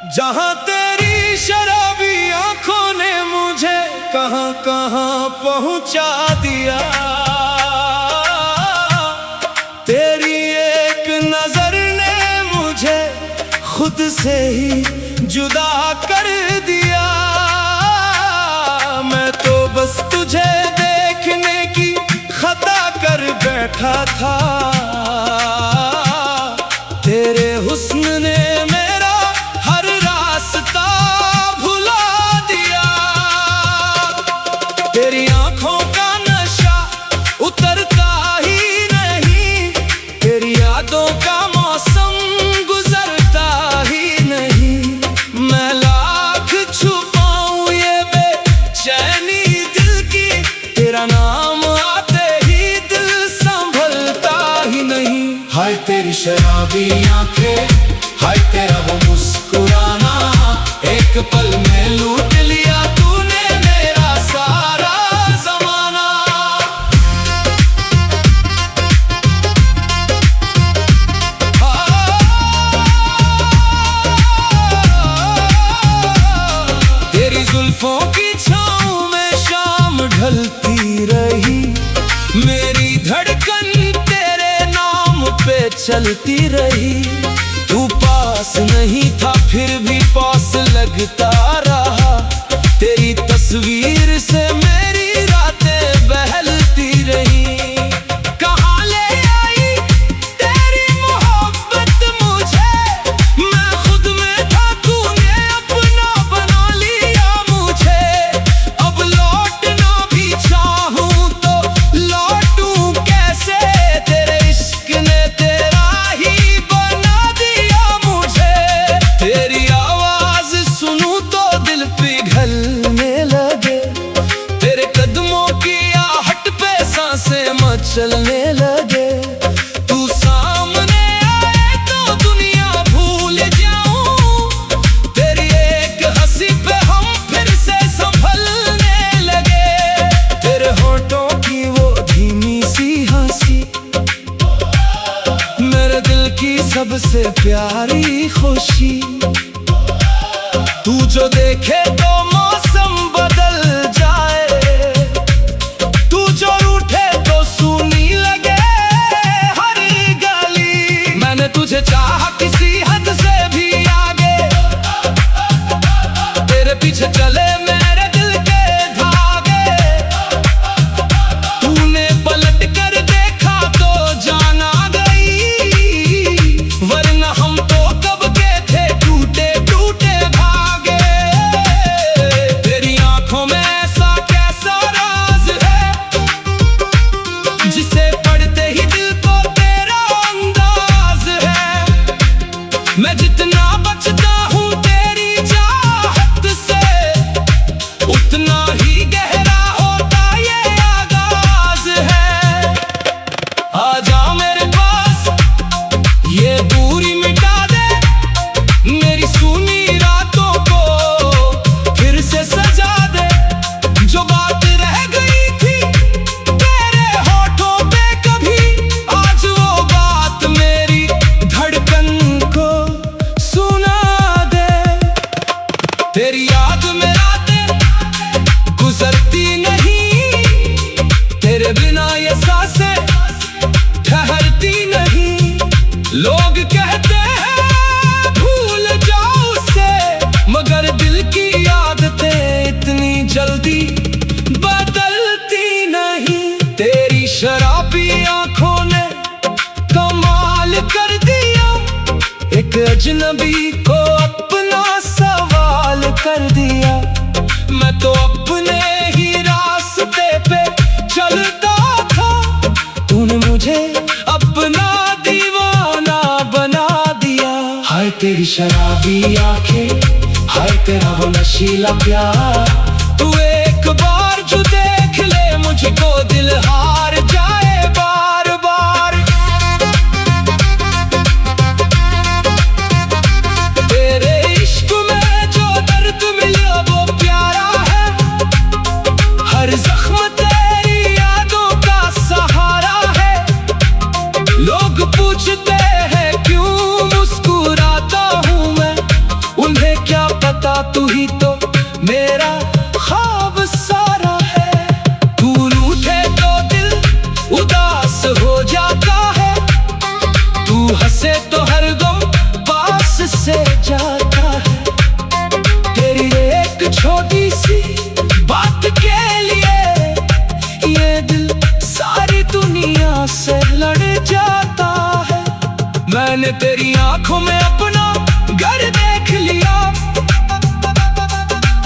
जहां तेरी शराबी आंखों ने मुझे कहां कहां पहुंचा दिया। तेरी एक नजर ने मुझे खुद से ही जुदा कर दिया। मैं तो बस तुझे देखने की खता कर बैठा था। तेरे हुस्न ने मेरा हर रास्ता भुला दिया। तेरी आंखों का नशा उतरता ही नहीं, तेरी यादों का मौसम गुजरता ही नहीं। मैं लाख छुपाऊं ये बेचैनी दिल की, तेरा नाम आते ही दिल संभलता ही नहीं। हाय तेरी शराबी आंखें, हाय तेरा वो मुस्कुराना, एक पल में लूट लिया तूने मेरा सारा ज़माना। तेरी जुल्फों की छाँव में शाम ढलती रही, मेरी धड़कन तेरे नाम पे चलती रही। तू पास नहीं था फिर भी पास लगता रहा, तेरी तस्वीर से मेरी रातें बहलती रही। कहाँ ले आई तेरी मोहब्बत मुझे, मैं खुद में था तूने अपना बना लिया मुझे। अब लौटना भी चाहूं तो लौटूं कैसे, तेरे इश्क ने तेरा ही बना दिया मुझे। तेरी आवाज सुनूं तो दिल पिघलने लगे, तेरे कदमों की आहट पे सांसें मचलने लगे। तू सामने आए तो दुनिया भूल जाऊं, तेरी एक हंसी पे हम फिर से संभलने लगे। तेरे होठों की वो धीमी सी हंसी, मेरे दिल की सबसे प्यारी खुशी। तू जो देखे तो मौसम बदल जाए, तू जो रूठे तो सूनी लगे हर गली। मैंने तुझे चाहा किसी हद से भी आगे, तेरे पीछे चले मेरे दिल के धागे। तूने पलट कर देखा तो जान आ गई, वरना हम तो कब के थे टूटे टूटे भागे। तेरी आंखों में ऐसा कैसा राज है, जिसे पढ़ते ही दिल को तेरा अंदाज है। मैं जितना बचता हूँ तेरी चाहत से, उतना ही गहरा होता ये आगाज है। आजा मेरे पास, ये दूरी मिटा दे, मेरी सूनी रातों को फिर से सजा दे। जो बात रह गई थी तेरे होठों पे कभी, आज वो बात मेरी धड़कन को सुना दे। तेरी याद में रातें गुजरती नहीं, तेरे बिना ये सांसें ठहरती नहीं। लोग कहते हैं भूल जाओ उसे, मगर दिल की आदतें इतनी जल्दी बदलती नहीं। तेरी शराबी आंखों ने कमाल कर दिया, एक अजनबी को अपना सवाल कर दिया। मैं तो अपने ही रास्ते पे चलता था, तूने मुझे अपना दिया। तेरी शराबी आंखें, हाय तेरा वो नशीला प्यार। तू एक बार जो देख ले मुझको दिल हार जाए बार बार। तेरे इश्क में जो दर्द मिला वो प्यारा है, हर जख्म तेरी यादों का सहारा है। लोग पूछते हैं क्यों मुस्कुराता हूँ मैं, उन्हें क्या पता तू ही तो मेरा ख्वाब सारा है। तू रूठे तो दिल उदास हो जाता है, तू हंसे तो हर गम पास से जाता है। तेरी एक छोटी सी बात के लिए ये दिल सारी दुनिया से लड़ जाता है। मैंने तेरी आंखों में अपना घर देख लिया,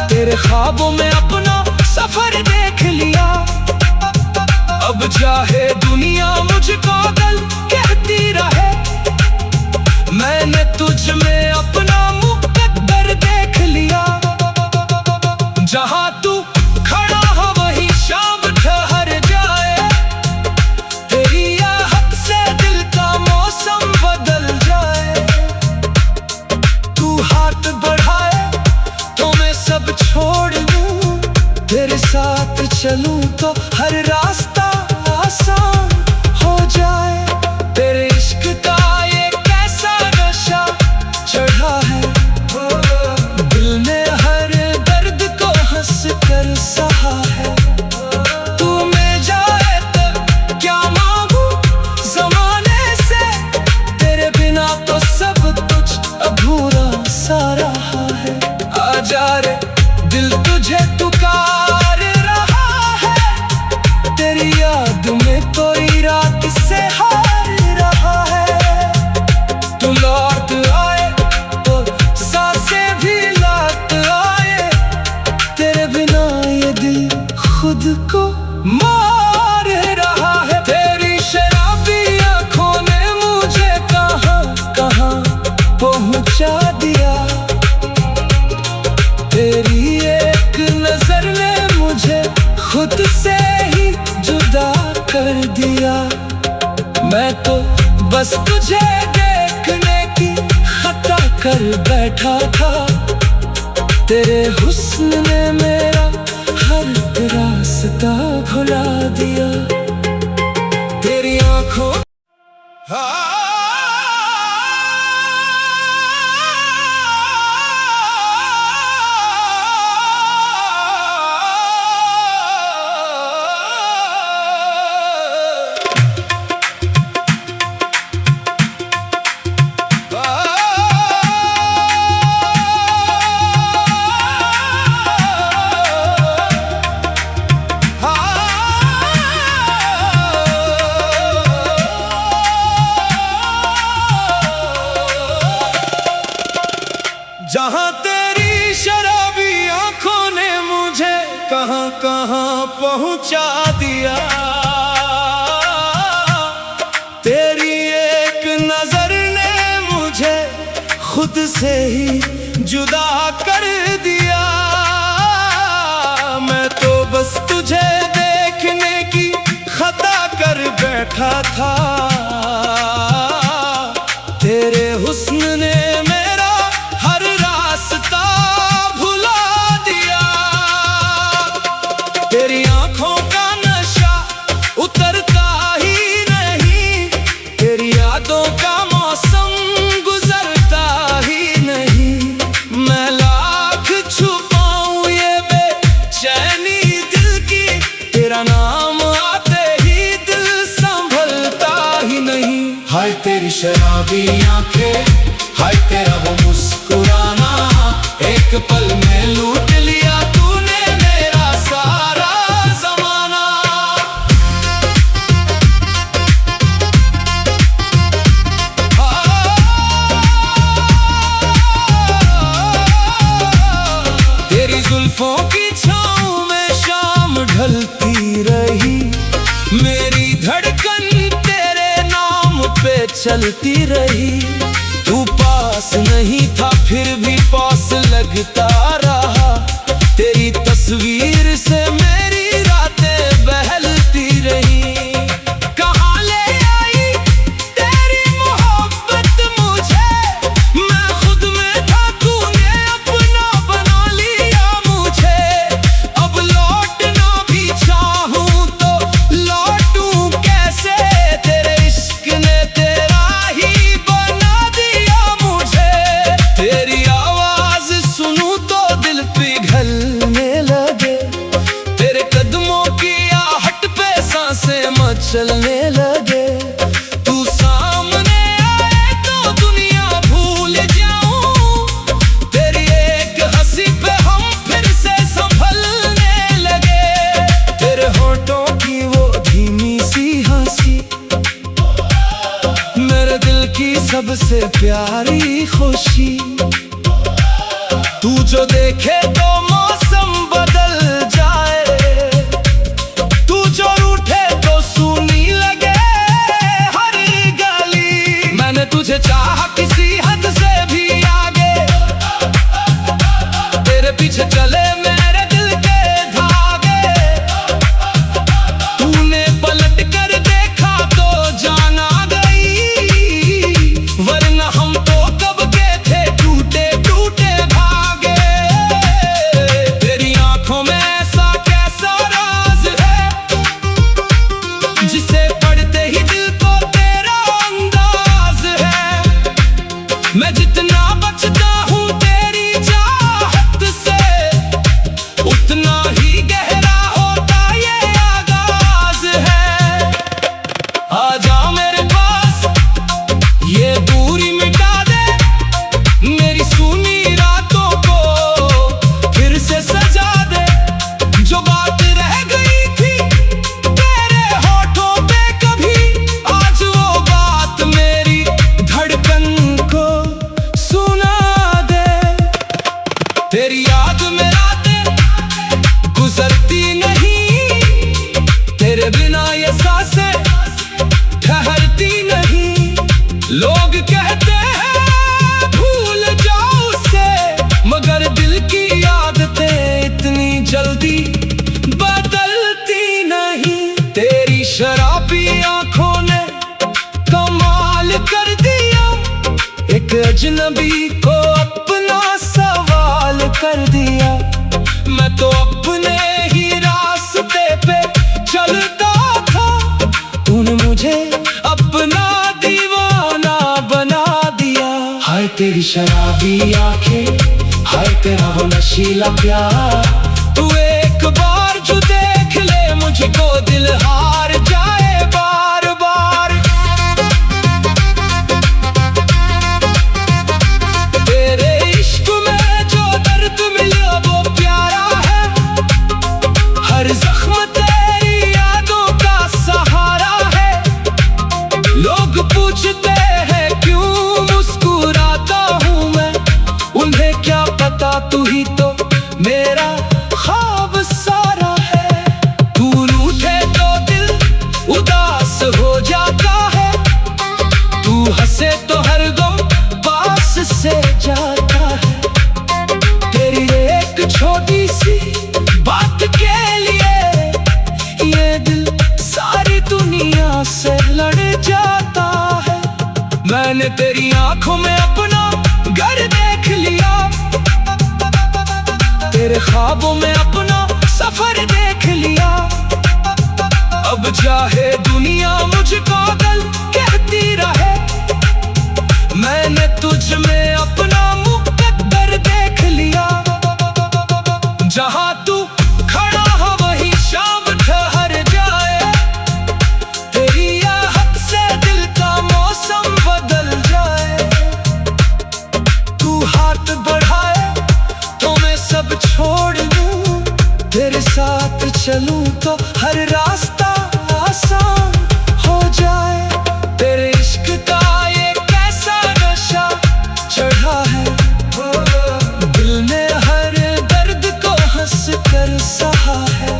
तेरे ख्वाबों में अपना सफर देख लिया। अब चाहे दुनिया मुझको गल कहती रहे, मैंने तुझ में अपना मुकद्दर देख लिया। जहां तू खड़ा हो वही शाम ठहर जाए, तेरी आहट से दिल का मौसम बदल जाए। तू हाथ बढ़ाए तो मैं सब छोड़ दूं, तेरे साथ चलूं तो हर रास्ता आसान हो जाए। तेरे इश्क का ये कैसा नशा चढ़ा है, दिल ने हर दर्द को हंस कर सहा है। तू मिल जाए तो क्या मांगू जमाने से, तेरे बिना तो सब कुछ अधूरा सा रहा है। आजा रे दिल तुझे पुकार रहा है, तेरी याद में कोई रात से हार रहा है। तू लौट आए तो सांसें भी लौट आए, तेरे बिना ये दिल खुद को मार रहा है। तेरी शराबी आंखों ने मुझे कहां कहां पहुंचा दिया, तेरी एक नजर ने मुझे खुद से ही जुदा कर दिया। मैं तो बस तुझे देखने की खता कर बैठा था, तेरे हुस्न ने मेरा हर रास्ता भुला दिया। तेरी आंखों जहां तेरी शराबी आंखों ने मुझे कहां कहां पहुंचा दिया, तेरी एक नजर ने मुझे खुद से ही जुदा कर दिया। मैं तो बस तुझे देखने की खता कर बैठा था, तेरे हुस्न ने मेरा हर रास्ता भुला दिया। तेरी आंखों का नशा उतरता ही नहीं, तेरी यादों का मौसम गुजरता ही नहीं। मैं लाख छुपाऊं ये बेचैनी दिल की, तेरा नाम आते ही दिल संभलता ही नहीं। हाय तेरी शराबी आंखें, हाय तेरा वो मुस्कुराना, एक पल में लूट लिया तूने मेरा सारा जमाना। तेरी जुल्फों की छाँव में शाम ढलती रही, मेरी धड़कन तेरे नाम पे चलती रही। तू पास नहीं था फिर भी पास लगता रहा। तेरी तस्वीर से मेरी रातें बहलती रही। कहाँ ले आई तेरी मोहब्बत मुझे, मैं खुद में था तूने अपना बना लिया मुझे। अब लौटना भी चाहूं तो लौटूं कैसे, तेरे इश्क ने तेरा ही बना दिया मुझे। तेरी आवाज सुनूं तो दिल पिघलने लगे, तेरे कदमों की आहट पे सांसें मचलने लगे। तू सामने आए तो दुनिया भूल जाऊं, तेरी एक हंसी पे हम फिर से संभलने लगे। तेरे होठों की वो धीमी सी हंसी, मेरे दिल की सबसे प्यारी खुशी। तू जो देखे तो मौसम बदल जाए, तू जो रूठे तो सूनी लगे हर गली। मैंने तुझे चाहा किसी हद से भी आगे, तेरे पीछे चले मेरे दिल के धागे। तूने पलट कर देखा तो जान आ गई, वरना हम तो कब के थे टूटे टूटे भागे। तेरी आंखों में ऐसा कैसा राज है, जिसे पढ़ते ही दिल को तेरा अंदाज है। मैं जितना बचता हूँ तेरी चाहत से, उतना ही गहरा होता ये आगाज है। आजा मेरे पास, ये दूरी मिटा दे, मेरी सूनी रातों को फिर से सजा दे। जो बात रह गई थी तेरे होठों पे कभी, आज वो बात मेरी धड़कन को सुना दे। तेरी याद में रातें गुजरती नहीं, तेरे बिना ये सांसें ठहरती नहीं। लोग कहते हैं भूल जाओ उसे, मगर दिल की आदतें इतनी जल्दी बदलती नहीं। तेरी शराबी आंखों ने कमाल कर दिया, एक अजनबी को अपना सवाल कर दिया। मैं तो अपने ही रास्ते पे चलता था, तूने मुझे अपना दीवाना बना दिया। हाय तेरी शराबी आंखें, हाय तेरा वो नशीला प्यार। तू एक बार जो देख ले मुझको, दिल हार जाए बार बार। तेरे इश्क में जो दर्द मिला वो प्यारा है, हर जख्म तेरी यादों का सहारा है। लोग पूछते हैं क्यों मुस्कुराता हूँ मैं, उन्हें क्या पता तू ही तो मेरा ख्वाब सारा है। तू रूठे तो दिल उदास हो जाता है, तू हंसे तो हर गम पास से जाता है। तेरी एक छोटी सी बात के लिए ये दिल सारी दुनिया से लड़ जाता है। मैंने तेरी आंखों में अपना घर देख लिया, तेरे ख्वाबों में अपना सफर देख लिया। अब चाहे दुनिया मुझको गल कहती रहे, मैंने तुझ में अपना मुकद्दर देख लिया। जहां तू खड़ा हो वही शाम ठहर जाए, तेरी आहट से दिल का मौसम बदल जाए। तू हाथ बढ़ाए तो मैं सब छोड़ दूं, तेरे साथ चलूं तो हर रास्ता आसान हो जाए। तेरे इश्क का ये कैसा नशा चढ़ा है, दिल ने हर दर्द को हंस कर सहा है।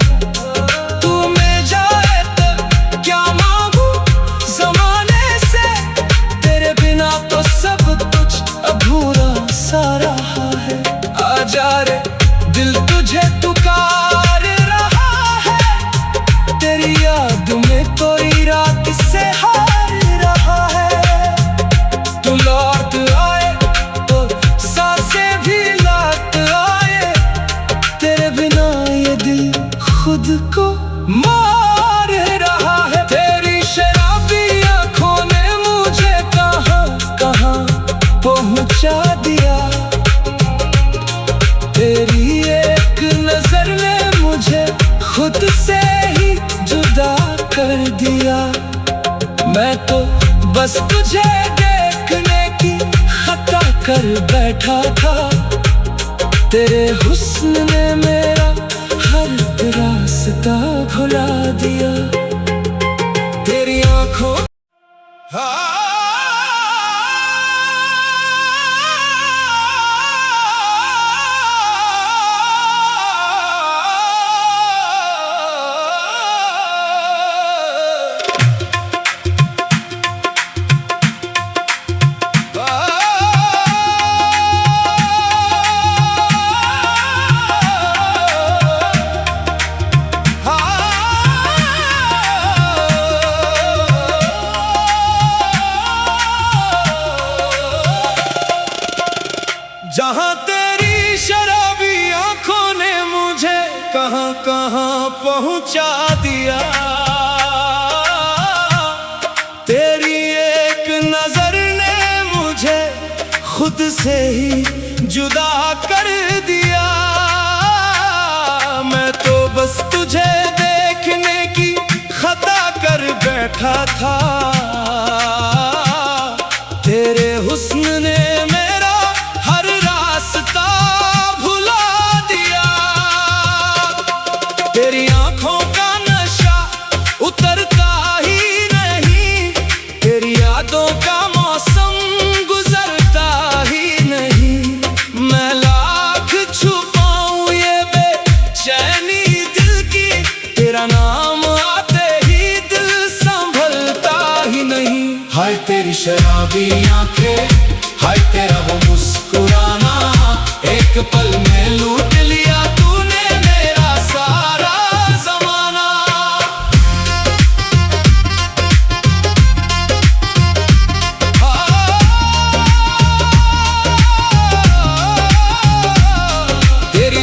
तू मिल जाए तो क्या मांगू ज़माने से, तेरे बिना तो सब कुछ अब खुद से ही जुदा कर दिया। मैं तो बस तुझे देखने की खता कर बैठा था। तेरे हुस्न ने मेरा हर रास्ता भुला दिया। तेरी आंखों जहाँ तेरी शराबी आंखों ने मुझे कहाँ कहाँ पहुँचा दिया। तेरी एक नजर ने मुझे खुद से ही जुदा कर दिया। मैं तो बस तुझे देखने की खता कर बैठा था। तेरे हुस्न ने तेरी आंखों का नशा उतरता ही नहीं। तेरी यादों का मौसम गुजरता ही नहीं। मैं लाख छुपाऊं ये बेचैनी दिल की, तेरा नाम आते ही दिल संभलता ही नहीं। हाय तेरी शराबी आंखें, हाय तेरा वो मुस्कुराना, एक पल में लूट लिया तूने मेरा सारा।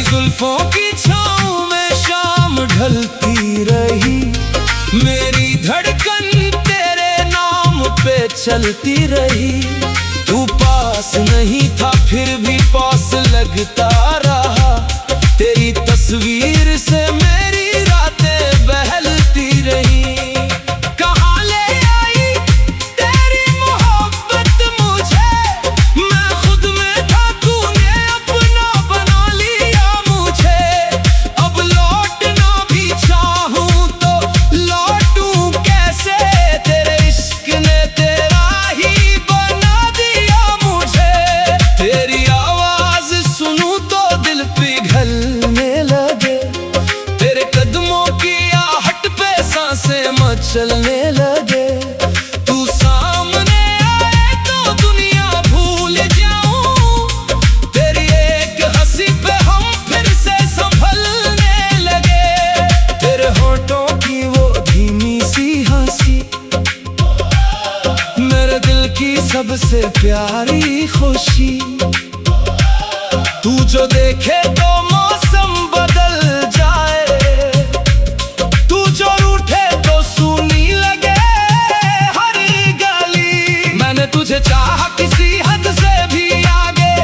जुल्फों की छाँव में शाम ढलती रही। मेरी धड़कन तेरे नाम पे चलती रही। तू पास नहीं था फिर भी पास लगता रहा। तेरी तस्वीर से मेरी रातें बहलती रही। कहाँ ले आई तेरी मोहब्बत मुझे, मैं खुद में था तूने अपना बना लिया। अब लौटना भी चाहूं तो लौटूं कैसे, तेरे इश्क ने तेरा ही बना दिया मुझे। तेरी आवाज सुनूं तो दिल पिघलने लगे। तेरे कदमों की आहट पे सांसें मचलने लगे। तू सामने आए तो दुनिया भूल जाऊं। तेरी एक हंसी पे हम फिर से संभलने लगे। तेरे होठों की वो धीमी सी हंसी, मेरे दिल की सबसे प्यारी खुशी। तू जो देखे तो मौसम बदल जाए, तू जो रूठे तो सूनी लगे हर गली। मैंने तुझे चाहा किसी हद से भी आगे,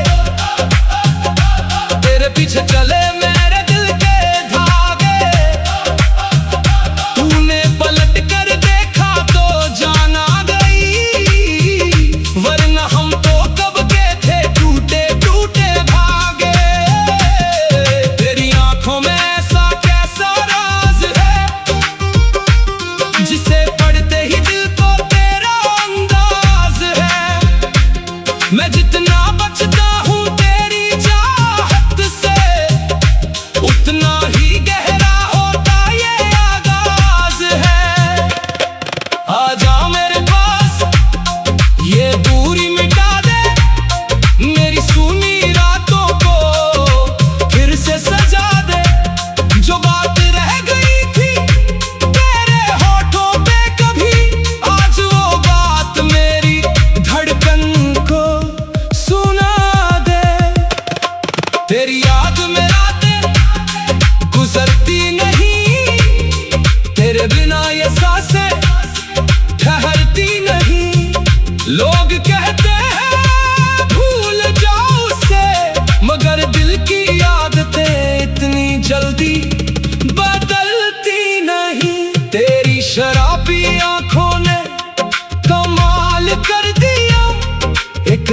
तेरे पीछे चले मेरे दिल के धागे। तूने पलट कर देखा तो जान आ गई, वरना हम तो कब के थे टूटे टूटे भागे। तेरी आंखों में ऐसा कैसा राज है, जिसे पढ़ते ही दिल को तेरा अंदाज है।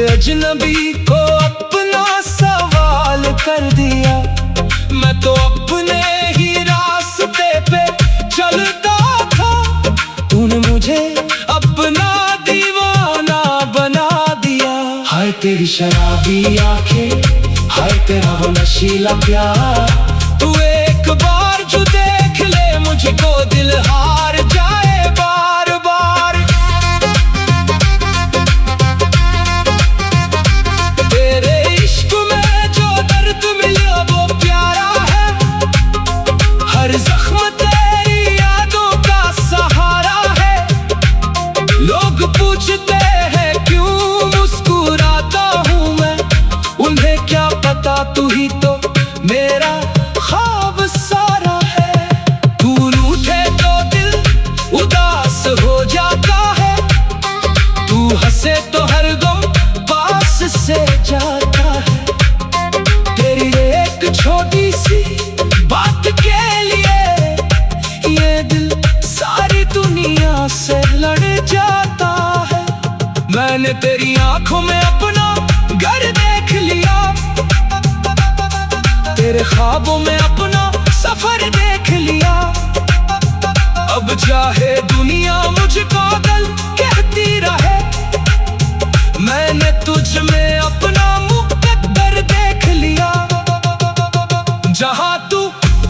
अजनबी को अपना सवाल कर दिया। मैं तो अपने ही रास्ते पे चलता था, तूने मुझे अपना दीवाना बना दिया। हाय तेरी शराबी आंखें, हाय तेरा वो नशीला प्यार, तू एक बार जो देख ले मुझको दिल हार जाए बार बार। तेरे इश्क में जो दर्द मिला वो प्यारा है, हर जख्म तेरी यादों का सहारा है। लोग पूछते हैं क्यों मुस्कुराता हूँ मैं, उन्हें क्या पता तू ही तो मेरा ख्वाब सारा है। तू रूठे तो दिल उदास हो जाता है, तू हंसे तो हर गम पास से जाता है। तेरी एक छोटी सी बात के लिए ये दिल सारी दुनिया से लड़ जाता है। मैंने तेरी आंखों में अपना घर देख लिया, तेरे ख्वाबों में अपना सफर देख लिया। अब चाहे दुनिया मुझको गल कहती रहे, मैंने तुझ में अपना मुकद्दर देख लिया। जहां तू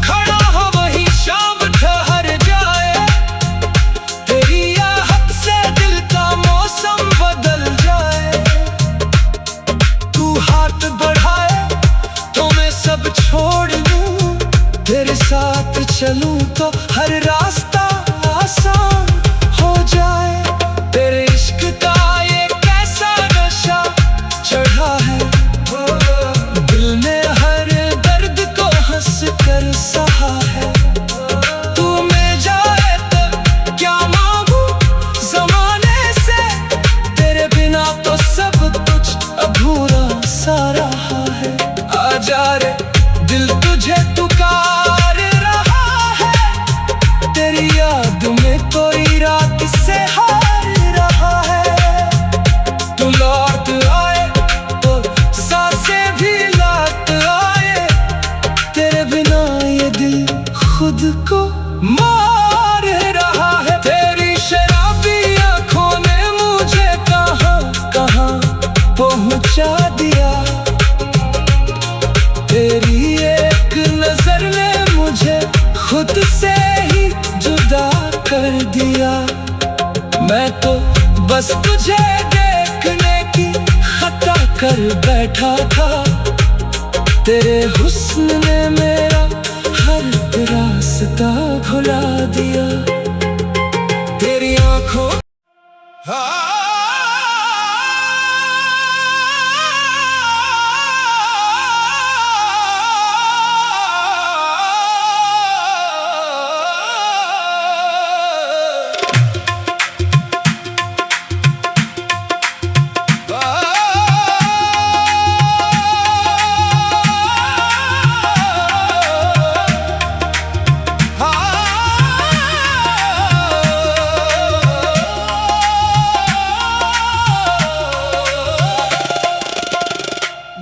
खड़ा हो वहीं शाम ठहर जाए, तेरी आहट से दिल का मौसम बदल जाए। तू हाथ बढ़ाए तो मैं सब छोड़ दूं, तेरे साथ चलूं तो हर रास्ता आसान हो जाए। तेरे इश्क का ये कैसा नशा चढ़ा है, दिल ने हर दर्द को हंस कर सहा है। तू मिल जाए तो क्या मांगू जमाने से, तेरे बिना तो सब कुछ अधूरा सा रहा है। आजा रे दिल तुझे पुकार रहा है, तेरी याद में कोई रात से हार रहा है। तू लौट आए तो सांसें भी लौट आए, तेरे बिना ये दिल खुद को मार रहा है। तेरी शराबी आंखों ने मुझे कहां कहां पहुंचा दिया, तेरी एक नजर ने मुझे खुद से ही जुदा कर दिया। मैं तो बस तुझे देखने की खता कर बैठा था, तेरे हुस्न ने मेरा हर रास्ता भुला दिया। तेरी आंखों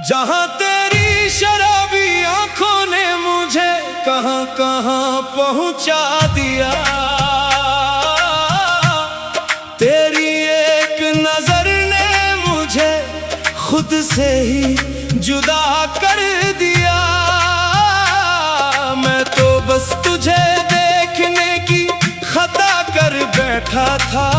जहां तेरी शराबी आंखों ने मुझे कहां कहां पहुंचा दिया, तेरी एक नजर ने मुझे खुद से ही जुदा कर दिया। मैं तो बस तुझे देखने की खता कर बैठा था,